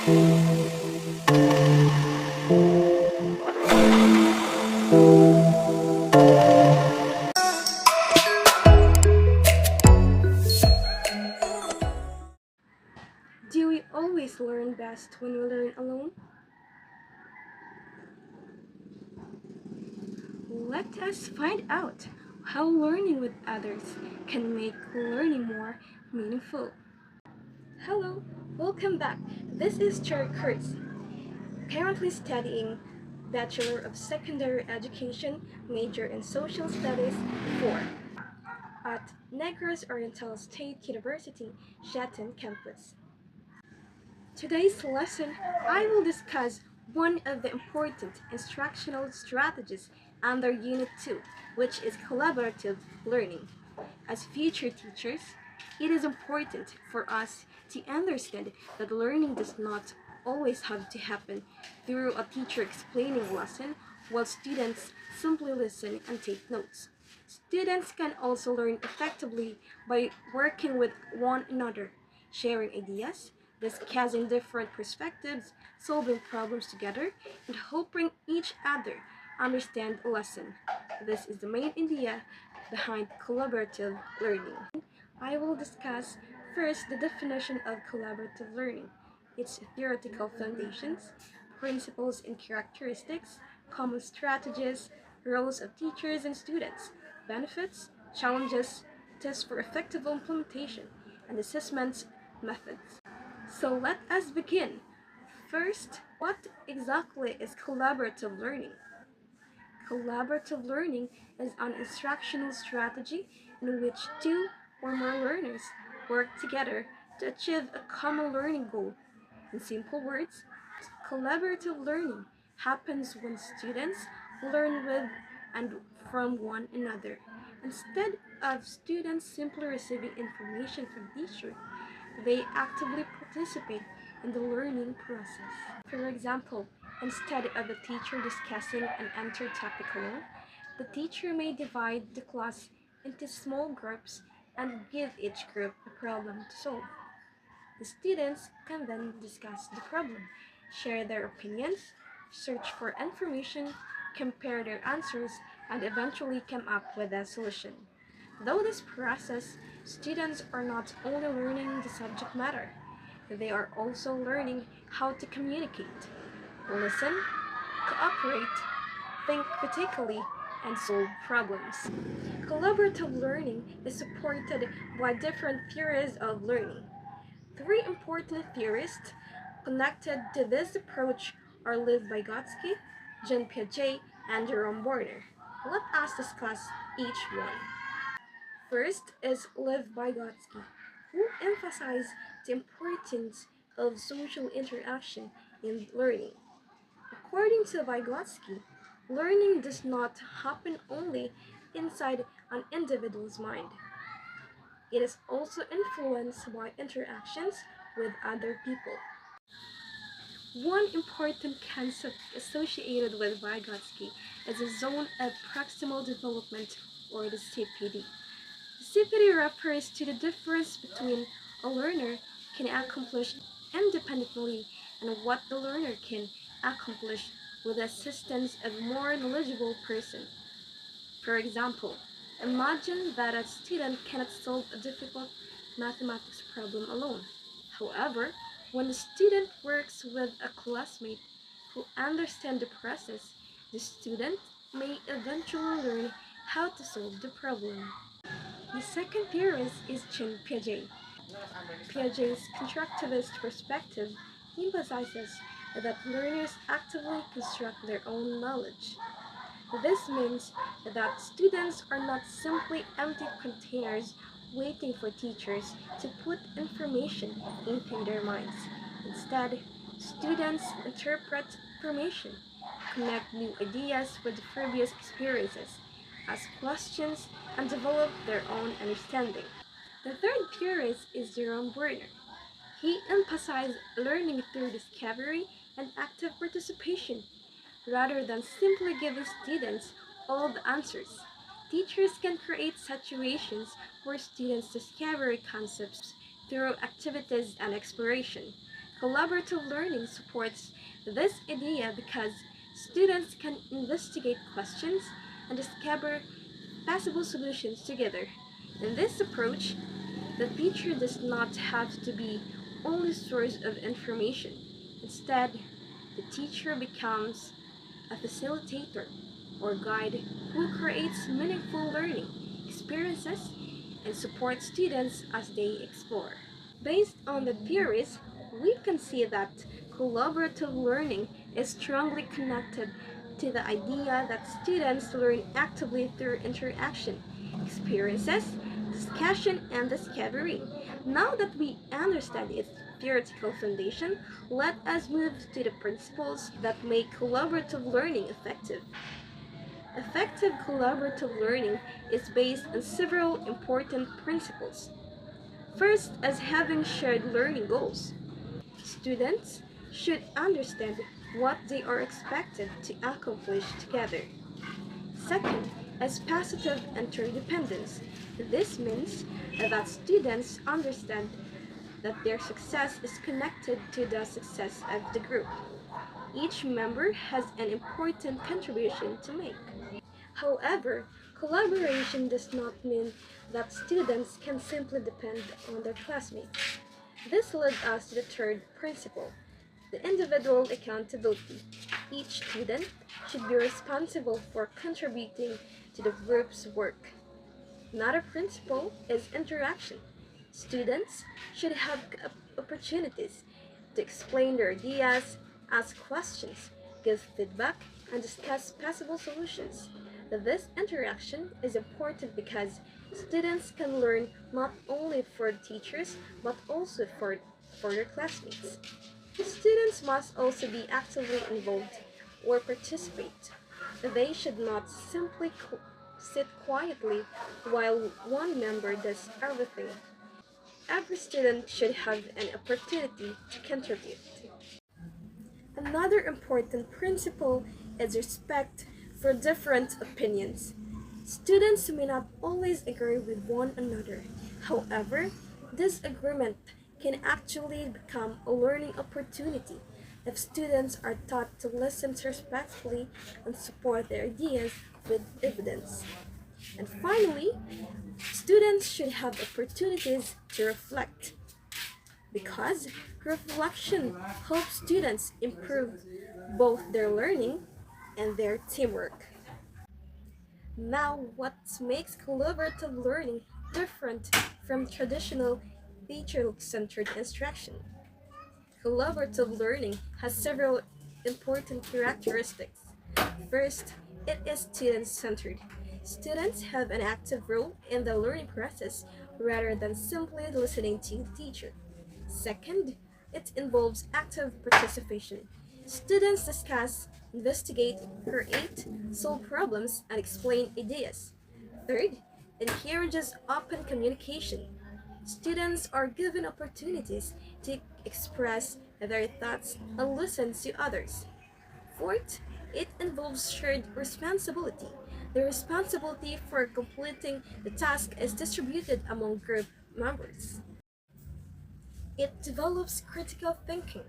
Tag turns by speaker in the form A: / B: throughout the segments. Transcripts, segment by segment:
A: Do we always learn best when we learn alone? Let us find out how learning with others can make learning more meaningful. Hello, welcome back. This is Cherry Kurtz, currently studying Bachelor of Secondary Education, major in Social Studies 4 at Negros Oriental State University, Shatin campus. Today's lesson, I will discuss one of the important instructional strategies under Unit 2, which is collaborative learning. As future teachers, it is important for us to understand that learning does not always have to happen through a teacher explaining a lesson while students simply listen and take notes. Students can also learn effectively by working with one another, sharing ideas, discussing different perspectives, solving problems together, and helping each other understand a lesson. This is the main idea behind collaborative learning. I will discuss first the definition of collaborative learning, its theoretical foundations, principles and characteristics, common strategies, roles of teachers and students, benefits, challenges, tests for effective implementation, and assessment methods. So let us begin. First, what exactly is collaborative learning? Collaborative learning is an instructional strategy in which two or more learners work together to achieve a common learning goal. In simple words, collaborative learning happens when students learn with and from one another. Instead of students simply receiving information from teacher, they actively participate in the learning process. For example, instead of the teacher discussing an entire topic alone, the teacher may divide the class into small groups and give each group a problem to solve. The students can then discuss the problem, share their opinions, search for information, compare their answers, and eventually come up with a solution. Though this process, students are not only learning the subject matter, they are also learning how to communicate, listen, cooperate, think critically, and solve problems. Collaborative learning is supported by different theories of learning. Three important theorists connected to this approach are Lev Vygotsky, Jean Piaget, and Jerome Borner. Let us discuss each one. First is Lev Vygotsky, who emphasized the importance of social interaction in learning. According to Vygotsky, learning does not happen only inside an individual's mind. It is also influenced by interactions with other people. One important concept associated with Vygotsky is the zone of proximal development, or the CPD. The CPD refers to the difference between a learner can accomplish independently and what the learner can accomplish with the assistance of a more knowledgeable person. For example, imagine that a student cannot solve a difficult mathematics problem alone. However, when the student works with a classmate who understands the process, the student may eventually learn how to solve the problem. The second theorist is Jean Piaget. Piaget's constructivist perspective emphasizes that learners actively construct their own knowledge. This means that students are not simply empty containers waiting for teachers to put information into their minds. Instead, students interpret information, connect new ideas with previous experiences, ask questions, and develop their own understanding. The third theorist is Jerome Werner. He emphasized learning through discovery and active participation rather than simply giving students all the answers. Teachers can create situations where students discover concepts through activities and exploration. Collaborative learning supports this idea because students can investigate questions and discover possible solutions together. In this approach, the teacher does not have to be only source of information. Instead, the teacher becomes a facilitator or guide who creates meaningful learning experiences and supports students as they explore. Based on the theories, we can see that collaborative learning is strongly connected to the idea that students learn actively through interaction, experiences, discussion, and discovery. Now that we understand its theoretical foundation, let us move to the principles that make collaborative learning effective. Effective collaborative learning is based on several important principles. First, as having shared learning goals. Students should understand what they are expected to accomplish together. Second, as positive interdependence. This means that students understand that their success is connected to the success of the group. Each member has an important contribution to make. However, collaboration does not mean that students can simply depend on their classmates. This led us to the third principle, the individual accountability. Each student should be responsible for contributing to the group's work. Another principle is interaction. Students should have opportunities to explain their ideas, ask questions, give feedback, and discuss possible solutions. This interaction is important because students can learn not only from teachers but also for their classmates. Students must also be actively involved or participate. They should not simply sit quietly while one member does everything. Every student should have an opportunity to contribute. Another important principle is respect for different opinions. Students may not always agree with one another. However, disagreement can actually become a learning opportunity if students are taught to listen respectfully and support their ideas with evidence. And finally, students should have opportunities to reflect because reflection helps students improve both their learning and their teamwork. Now, what makes collaborative learning different from traditional teacher-centered instruction? Collaborative learning has several important characteristics. First, it is student-centered. Students have an active role in the learning process rather than simply listening to the teacher. Second, it involves active participation. Students discuss, investigate, create, solve problems, and explain ideas. Third, it encourages open communication. Students are given opportunities to express their thoughts and listen to others. Fourth, it involves shared responsibility. The responsibility for completing the task is distributed among group members. It develops critical thinking.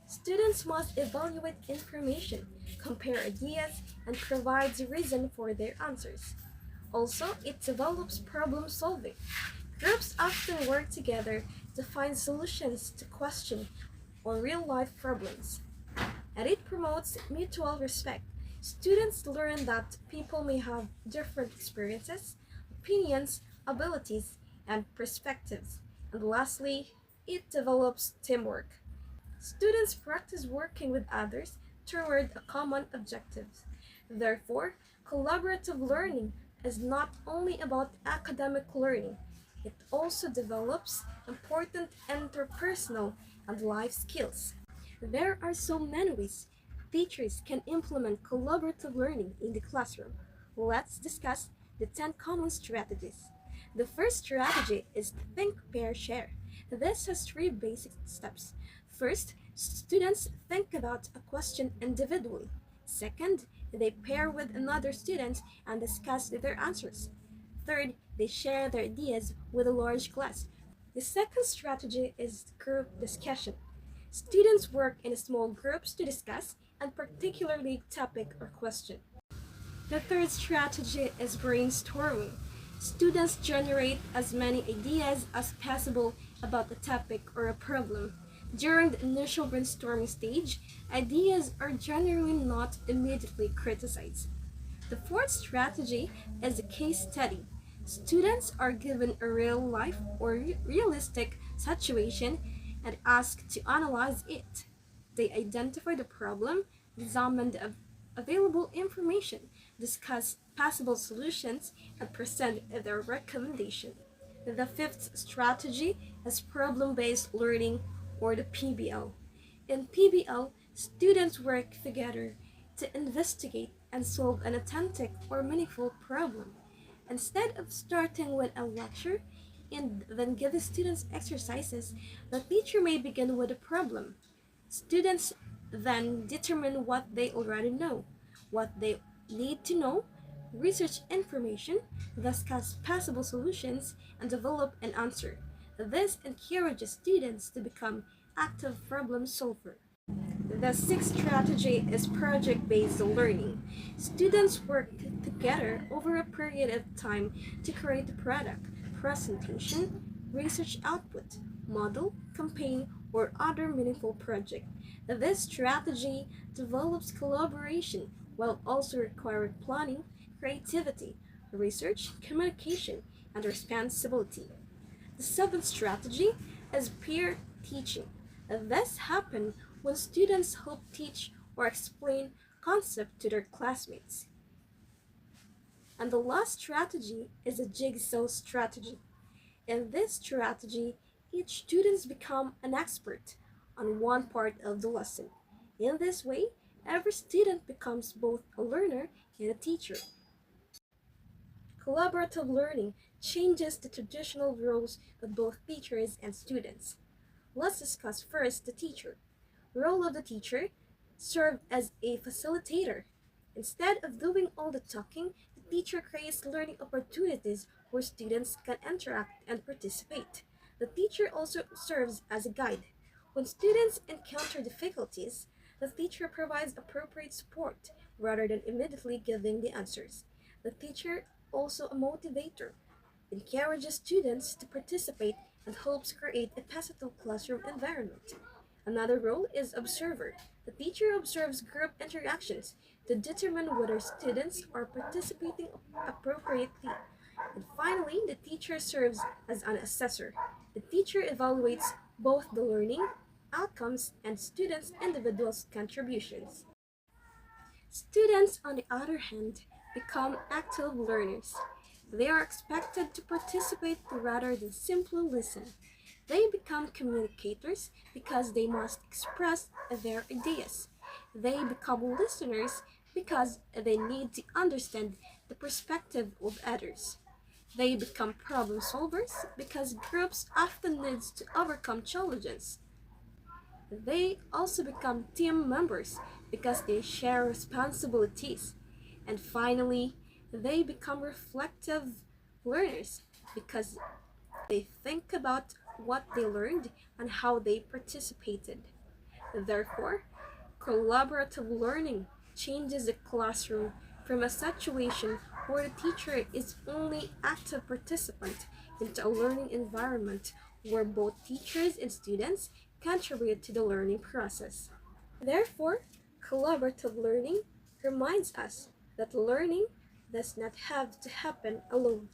A: Students must evaluate information, compare ideas, and provide the reason for their answers. Also, it develops problem solving. Groups often work together to find solutions to questions or real life problems. And it promotes mutual respect. Students learn that people may have different experiences, opinions, abilities, and perspectives. And lastly, it develops teamwork. Students practice working with others toward a common objective. Therefore, collaborative learning is not only about academic learning, it also develops important interpersonal and life skills. There are so many ways teachers can implement collaborative learning in the classroom. Let's discuss the 10 common strategies. The first strategy is think, pair, share. This has three basic steps. First, students think about a question individually. Second, they pair with another student and discuss their answers. Third, they share their ideas with a large class. The second strategy is group discussion. Students work in small groups to discuss a particular topic or question. The third strategy is brainstorming. Students generate as many ideas as possible about a topic or a problem. During the initial brainstorming stage, ideas are generally not immediately criticized. The fourth strategy is a case study. Students are given a real life or realistic situation and asked to analyze it. They identify the problem, examine the available information, discuss possible solutions, and present their recommendation. The fifth strategy is problem based learning, or the PBL. In PBL, students work together to investigate and solve an authentic or meaningful problem. Instead of starting with a lecture and then giving students exercises, the teacher may begin with a problem. Students then determine what they already know, what they need to know, research information, discuss possible solutions, and develop an answer. This encourages students to become active problem solvers. The sixth strategy is project-based learning. Students work together over a period of time to create a product, presentation, research output, model, campaign, or other meaningful project. This strategy develops collaboration while also requiring planning, creativity, research, communication, and responsibility. The seventh strategy is peer teaching. This happens when students help teach or explain concepts to their classmates. And the last strategy is a jigsaw strategy. In this strategy, each student becomes an expert on one part of the lesson. In this way, every student becomes both a learner and a teacher. Collaborative learning changes the traditional roles of both teachers and students. Let's discuss first the teacher. The role of the teacher serves as a facilitator. Instead of doing all the talking, the teacher creates learning opportunities where students can interact and participate. The teacher also serves as a guide. When students encounter difficulties, the teacher provides appropriate support rather than immediately giving the answers. The teacher also a motivator, encourages students to participate and helps create a positive classroom environment. Another role is observer. The teacher observes group interactions to determine whether students are participating appropriately. And finally, the teacher serves as an assessor. The teacher evaluates both the learning outcomes and students' individual contributions. Students, on the other hand, become active learners. They are expected to participate rather than simply listen. They become communicators because they must express their ideas. They become listeners because they need to understand the perspective of others. They become problem solvers because groups often need to overcome challenges. They also become team members because they share responsibilities. And finally, they become reflective learners because they think about what they learned and how they participated. Therefore, collaborative learning changes the classroom from a situation where the teacher is only active participant into a learning environment where both teachers and students contribute to the learning process. Therefore, collaborative learning reminds us that learning does not have to happen alone.